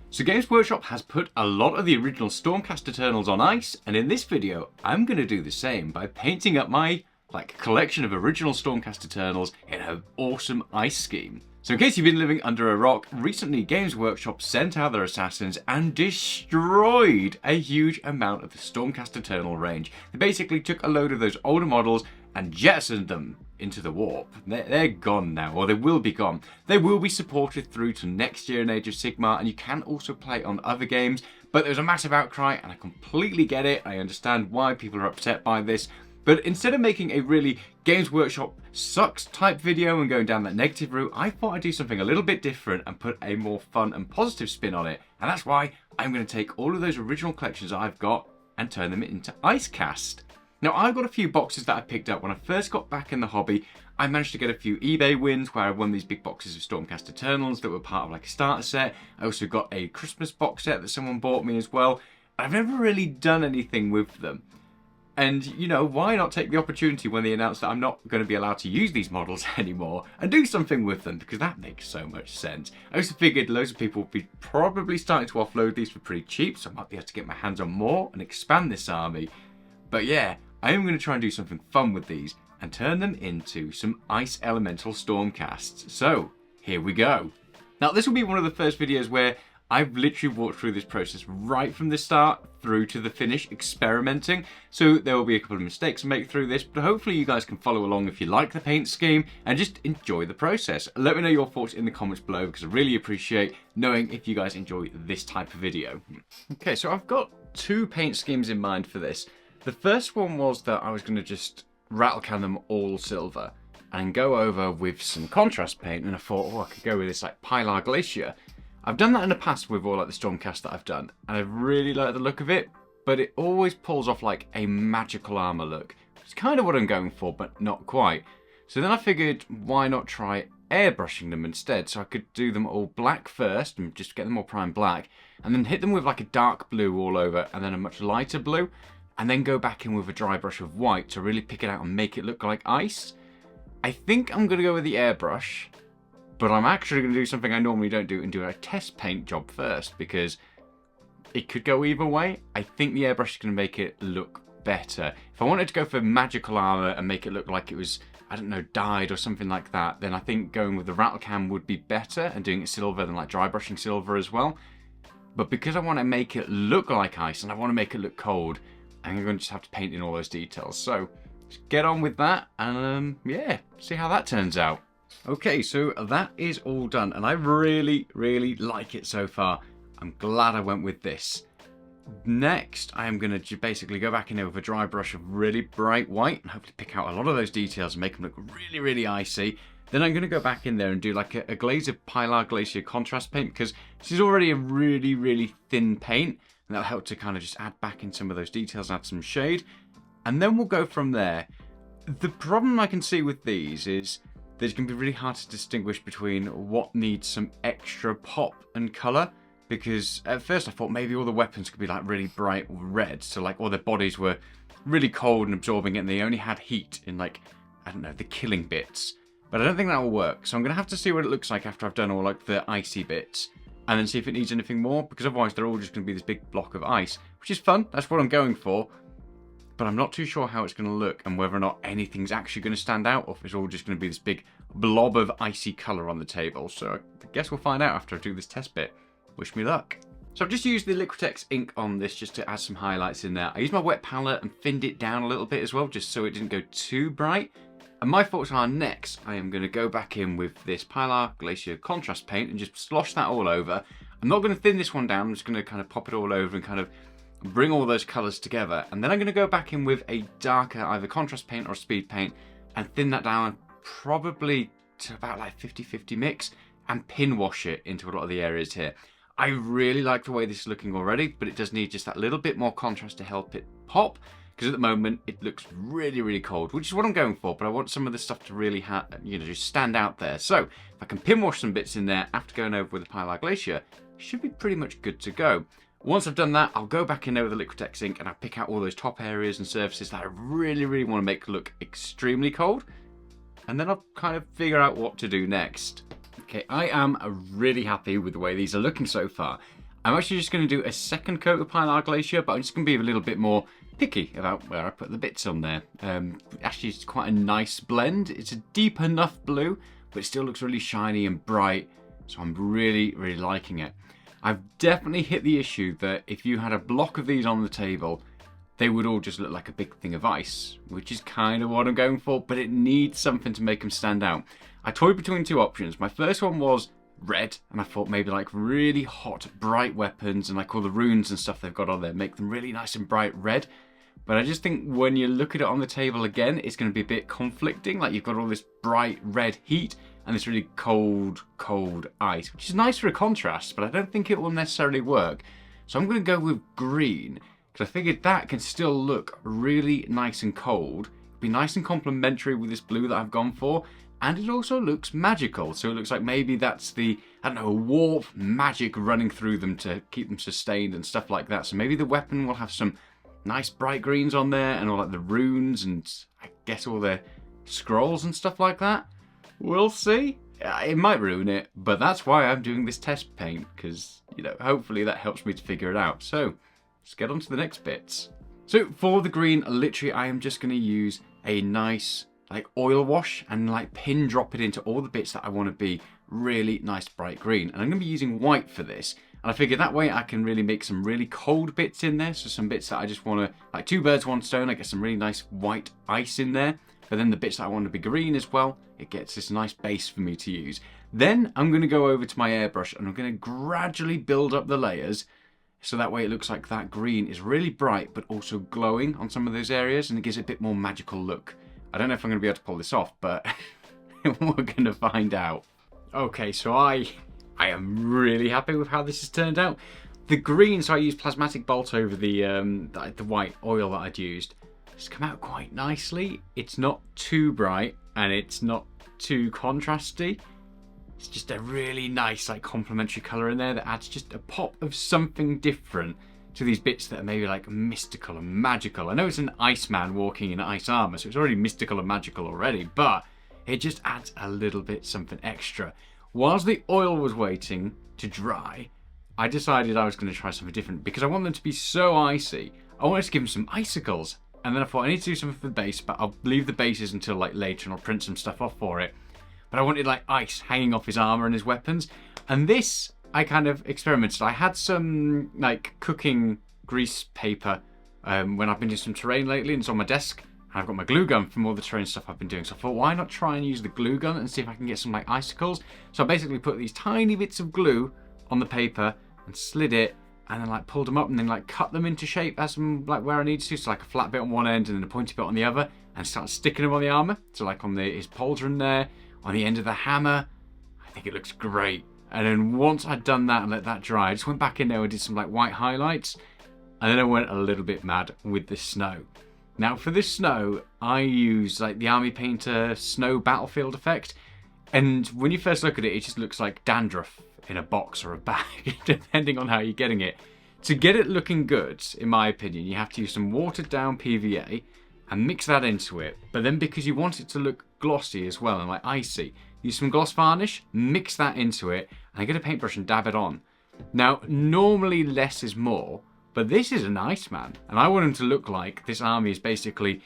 So Games Workshop has put a lot of the original Stormcast Eternals on ice, and in this video I'm going to do the same by painting up my collection of original Stormcast Eternals in an awesome ice scheme. So in case you've been living under a rock, recently Games Workshop sent out their assassins and destroyed a huge amount of the Stormcast Eternal range. They basically took a load of those older models and jettisoned them into the warp. They're gone now, or they will be gone. They will be supported through to next year in Age of Sigmar, and you can also play on other games, but there's a massive outcry, and I completely get it. I understand why people are upset by this. But instead of making a really Games Workshop sucks type video and going down that negative route, I thought I'd do something a little bit different and put a more fun and positive spin on it. And that's why I'm going to take all of those original collections I've got and turn them into Icecast. Now, I've got a few boxes that I picked up when I first got back in the hobby. I managed to get a few eBay wins where I won these big boxes of Stormcast Eternals that were part of a starter set. I also got a Christmas box set that someone bought me as well. I've never really done anything with them. And, you know, why not take the opportunity when they announce that I'm not going to be allowed to use these models anymore and do something with them, because that makes so much sense. I also figured loads of people would be probably starting to offload these for pretty cheap, so I might be able to get my hands on more and expand this army. But yeah, I am going to try and do something fun with these and turn them into some Ice Elemental Stormcasts. So, here we go. Now, this will be one of the first videos where I've literally walked through this process right from the start through to the finish, experimenting. So there will be a couple of mistakes to make through this, but hopefully you guys can follow along if you like the paint scheme and just enjoy the process. Let me know your thoughts in the comments below, because I really appreciate knowing if you guys enjoy this type of video. Okay, so I've got two paint schemes in mind for this. The first one was that I was going to just rattle can them all silver and go over with some contrast paint, and I thought, oh, I could go with this Pilar Glacier. I've done that in the past with all the Stormcast that I've done, and I really like the look of it, but it always pulls off a magical armor look. It's kind of what I'm going for, but not quite. So then I figured, why not try airbrushing them instead? So I could do them all black first, and just get them all prime black, and then hit them with a dark blue all over, and then a much lighter blue, and then go back in with a dry brush of white to really pick it out and make it look like ice. I think I'm going to go with the airbrush, but I'm actually going to do something I normally don't do and do a test paint job first, because it could go either way. I think the airbrush is going to make it look better. If I wanted to go for magical armor and make it look like it was, I don't know, dyed or something like that, then I think going with the rattle can would be better, and doing it silver than dry brushing silver as well. But because I want to make it look like ice and I want to make it look cold, I'm going to just have to paint in all those details. So just get on with that and yeah, see how that turns out. Okay, so that is all done, and I really, really like it so far. I'm glad I went with this. Next, I am going to basically go back in there with a dry brush of really bright white and hopefully pick out a lot of those details and make them look really, really icy. Then I'm going to go back in there and do a glaze of Pilar Glacier contrast paint, because this is already a really, really thin paint, and that'll help to kind of just add back in some of those details, add some shade. And then we'll go from there. The problem I can see with these is that it can be really hard to distinguish between what needs some extra pop and colour, because at first I thought maybe all the weapons could be really bright red, so all their bodies were really cold and absorbing it, and they only had heat in I don't know, the killing bits. But I don't think that will work, so I'm going to have to see what it looks like after I've done all the icy bits, and then see if it needs anything more, because otherwise they're all just going to be this big block of ice, which is fun, that's what I'm going for. But I'm not too sure how it's going to look and whether or not anything's actually going to stand out, or if it's all just going to be this big blob of icy colour on the table. So I guess we'll find out after I do this test bit. Wish me luck. So I've just used the Liquitex ink on this just to add some highlights in there. I used my wet palette and thinned it down a little bit as well, just so it didn't go too bright. And my thoughts are, next I am going to go back in with this Pilar Glacier contrast paint and just slosh that all over. I'm not going to thin this one down, I'm just going to kind of pop it all over and kind of bring all those colours together, and then I'm going to go back in with a darker either contrast paint or speed paint and thin that down probably to about 50-50 mix and pin wash it into a lot of the areas here. I really like the way this is looking already, but it does need just that little bit more contrast to help it pop, because at the moment it looks really, really cold, which is what I'm going for, but I want some of the stuff to really just stand out there. So if I can pin wash some bits in there after going over with the Pilar Glacier, it should be pretty much good to go. Once I've done that, I'll go back in there with the Liquitex ink and I'll pick out all those top areas and surfaces that I really, really want to make look extremely cold. And then I'll kind of figure out what to do next. Okay, I am really happy with the way these are looking so far. I'm actually just going to do a second coat of Pilar Glacier, but I'm just going to be a little bit more picky about where I put the bits on there. Actually, it's quite a nice blend. It's a deep enough blue, but it still looks really shiny and bright, so I'm really, really liking it. I've definitely hit the issue that if you had a block of these on the table, they would all just look like a big thing of ice, which is kind of what I'm going for, but it needs something to make them stand out. I toyed between two options. My first one was red, and I thought maybe like really hot, bright weapons and like all the runes and stuff they've got on there, make them really nice and bright red. But I just think when you look at it on the table again, it's going to be a bit conflicting. Like you've got all this bright red heat and this really cold, cold ice, which is nice for a contrast, but I don't think it will necessarily work. So I'm going to go with green, because I figured that can still look really nice and cold. It'll be nice and complementary with this blue that I've gone for. And it also looks magical, so it looks like maybe that's the, I don't know, warp magic running through them to keep them sustained and stuff like that. So maybe the weapon will have some nice bright greens on there and all like the runes and I guess all the scrolls and stuff like that. We'll see. It might ruin it, but that's why I'm doing this test paint, because, you know, hopefully that helps me to figure it out. So let's get on to the next bits. So for the green, literally I am just going to use a nice like oil wash and like pin drop it into all the bits that I want to be really nice bright green. And I'm going to be using white for this. And I figure that way I can really make some really cold bits in there. So some bits that I just want to, like two birds, one stone, I get some really nice white ice in there. But then the bits that I want to be green as well, it gets this nice base for me to use. Then I'm going to go over to my airbrush and I'm going to gradually build up the layers. So that way it looks like that green is really bright, but also glowing on some of those areas. And it gives it a bit more magical look. I don't know if I'm going to be able to pull this off, but we're going to find out. Okay, so I am really happy with how this has turned out. The green, so I used plasmatic bolt over the white oil that I'd used. It's come out quite nicely. It's not too bright and it's not too contrasty. It's just a really nice like complementary colour in there that adds just a pop of something different to these bits that are maybe like mystical and magical. I know it's an Iceman walking in ice armor, so it's already mystical and magical already, but it just adds a little bit something extra. Whilst the oil was waiting to dry, I decided I was going to try something different because I want them to be so icy. I wanted to give them some icicles, and then I thought I need to do something for the base, but I'll leave the bases until like later and I'll print some stuff off for it. But I wanted like ice hanging off his armor and his weapons, and this I kind of experimented. I had some like cooking grease paper when I've been doing some terrain lately, and it's on my desk. And I've got my glue gun from all the terrain stuff I've been doing. So I thought, why not try and use the glue gun and see if I can get some like icicles. So I basically put these tiny bits of glue on the paper and slid it, and then like pulled them up and then like cut them into shape as them like where I needed to. So like a flat bit on one end and then a pointy bit on the other, and start sticking them on the armor. So like on his pauldron there, on the end of the hammer. I think it looks great. And then once I'd done that and let that dry, I just went back in there and did some like white highlights. And then I went a little bit mad with the snow. Now for this snow, I use like the Army Painter snow battlefield effect. And when you first look at it, it just looks like dandruff in a box or a bag, depending on how you're getting it. To get it looking good, in my opinion, you have to use some watered down PVA and mix that into it. But then because you want it to look glossy as well and like icy, use some gloss varnish, mix that into it, and I get a paintbrush and dab it on. Now, normally less is more, but this is an Iceman, and I want him to look like this army is basically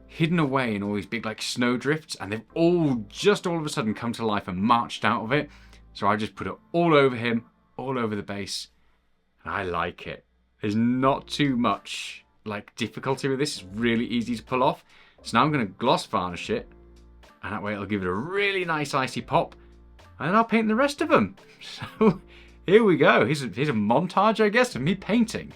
hidden away in all these big like snow drifts, and they've all just all of a sudden come to life and marched out of it. So I just put it all over him, all over the base, and I like it. There's not too much like difficulty with this. It's really easy to pull off. So now I'm going to gloss varnish it, and that way it'll give it a really nice icy pop, and then I'll paint the rest of them. So here we go. Here's a montage, I guess, of me painting.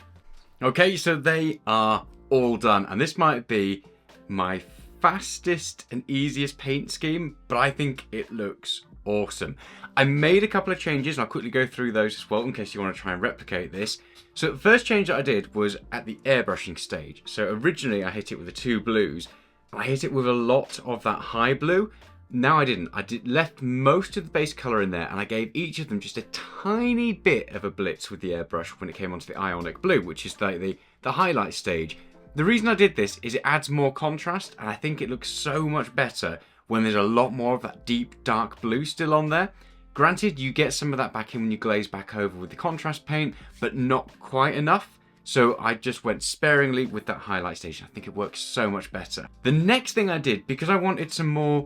Okay, so they are all done, and this might be my fastest and easiest paint scheme, but I think it looks awesome. I made a couple of changes, and I'll quickly go through those as well in case you want to try and replicate this. So the first change that I did was at the airbrushing stage. So originally I hit it with the two blues, but I hit it with a lot of that high blue. Now I didn't. Left most of the base colour in there, and I gave each of them just a tiny bit of a blitz with the airbrush when it came onto the ionic blue, which is like the highlight stage. The reason I did this is it adds more contrast, and I think it looks so much better when there's a lot more of that deep dark blue still on there. Granted, you get some of that back in when you glaze back over with the contrast paint, but not quite enough. So I just went sparingly with that highlight stage. I think it works so much better. The next thing I did, because I wanted some more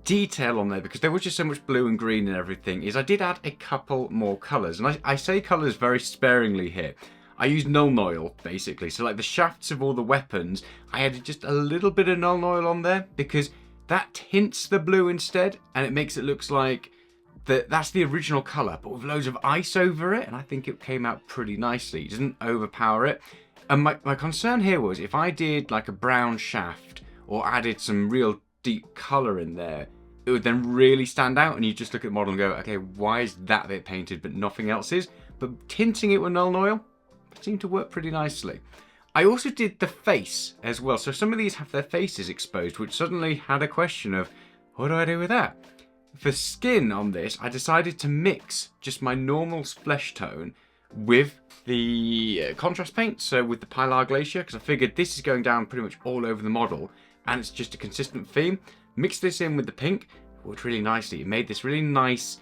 detail on there, because there was just so much blue and green and everything, is I did add a couple more colours. And I say colours very sparingly here. I used Null Oil, basically. So like the shafts of all the weapons, I added just a little bit of Null Oil on there, because that tints the blue instead, and it makes it look like that's the original colour, but with loads of ice over it, and I think it came out pretty nicely. It doesn't overpower it. And my concern here was, if I did like a brown shaft, or added some real deep colour in there, it would then really stand out, and you just look at the model and go, okay, why is that bit painted but nothing else is? But tinting it with Null Oil seemed to work pretty nicely. I also did the face as well, so some of these have their faces exposed, which suddenly had a question of, what do I do with that? For skin on this, I decided to mix just my normal flesh tone with the contrast paint, so with the Pilar Glacier, because I figured this is going down pretty much all over the model, and it's just a consistent theme. Mix this in with the pink, it worked really nicely. It made this really nice,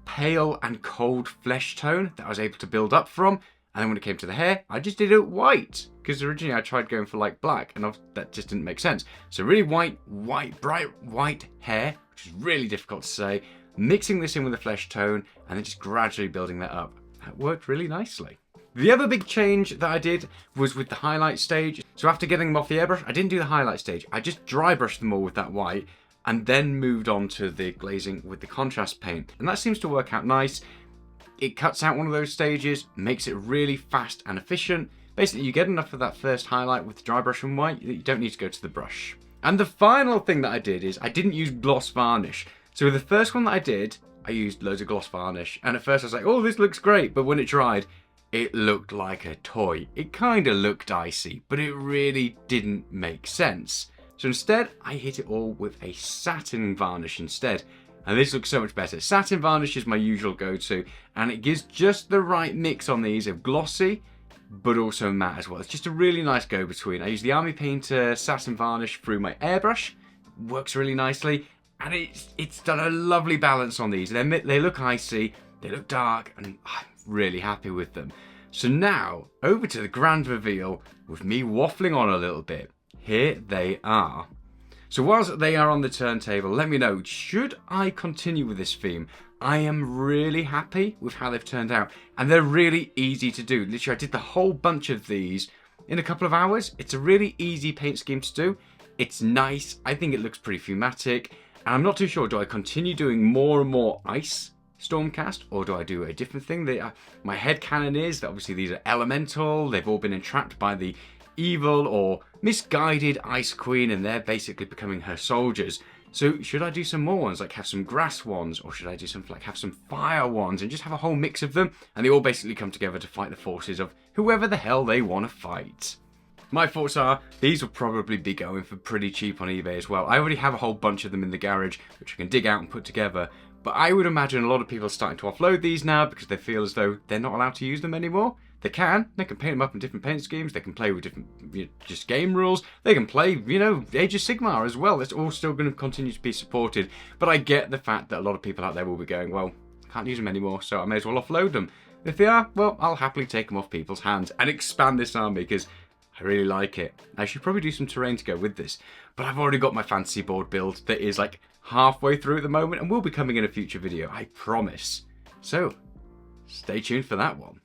pale and cold flesh tone that I was able to build up from. And then when it came to the hair, I just did it white, because originally I tried going for like black, and that just didn't make sense. So really white, bright white hair, which is really difficult to say, mixing this in with the flesh tone, and then just gradually building that up. That worked really nicely. The other big change that I did was with the highlight stage. So after getting them off the airbrush, I didn't do the highlight stage. I just dry brushed them all with that white, and then moved on to the glazing with the contrast paint. And that seems to work out nice. It cuts out one of those stages, makes it really fast and efficient. Basically, you get enough of that first highlight with the dry brush and white that you don't need to go to the brush. And the final thing that I did is I didn't use gloss varnish. So with the first one that I did, I used loads of gloss varnish. And at first I was like, oh, this looks great. But when it dried, it looked like a toy. It kind of looked icy, but it really didn't make sense. So instead, I hit it all with a satin varnish instead. And this looks so much better. Satin varnish is my usual go-to, and it gives just the right mix on these of glossy, but also matte as well. It's just a really nice go-between. I use the Army Painter satin varnish through my airbrush. Works really nicely, and it's done a lovely balance on these. They look icy, they look dark, and I'm really happy with them. So now, over to the grand reveal with me waffling on a little bit. Here they are. So whilst they are on the turntable, let me know, should I continue with this theme? I am really happy with how they've turned out, and they're really easy to do. Literally, I did the whole bunch of these in a couple of hours. It's a really easy paint scheme to do. It's nice. I think it looks pretty thematic, and I'm not too sure, do I continue doing more and more ice Stormcast, or do I do a different thing? My headcanon is that obviously these are elemental, they've all been entrapped by the evil or misguided Ice Queen, and they're basically becoming her soldiers. So should I do some more ones, like have some grass ones, or should I do some, like have some fire ones, and just have a whole mix of them, and they all basically come together to fight the forces of whoever the hell they want to fight? My thoughts are, these will probably be going for pretty cheap on eBay as well. I already have a whole bunch of them in the garage, which I can dig out and put together, but I would imagine a lot of people are starting to offload these now because they feel as though they're not allowed to use them anymore. They can paint them up in different paint schemes, they can play with different just game rules, they can play, Age of Sigmar as well. It's all still going to continue to be supported, but I get the fact that a lot of people out there will be going, well, I can't use them anymore, so I may as well offload them. If they are, well, I'll happily take them off people's hands and expand this army because I really like it. I should probably do some terrain to go with this, but I've already got my fantasy board build that is like halfway through at the moment and will be coming in a future video, I promise. So, stay tuned for that one.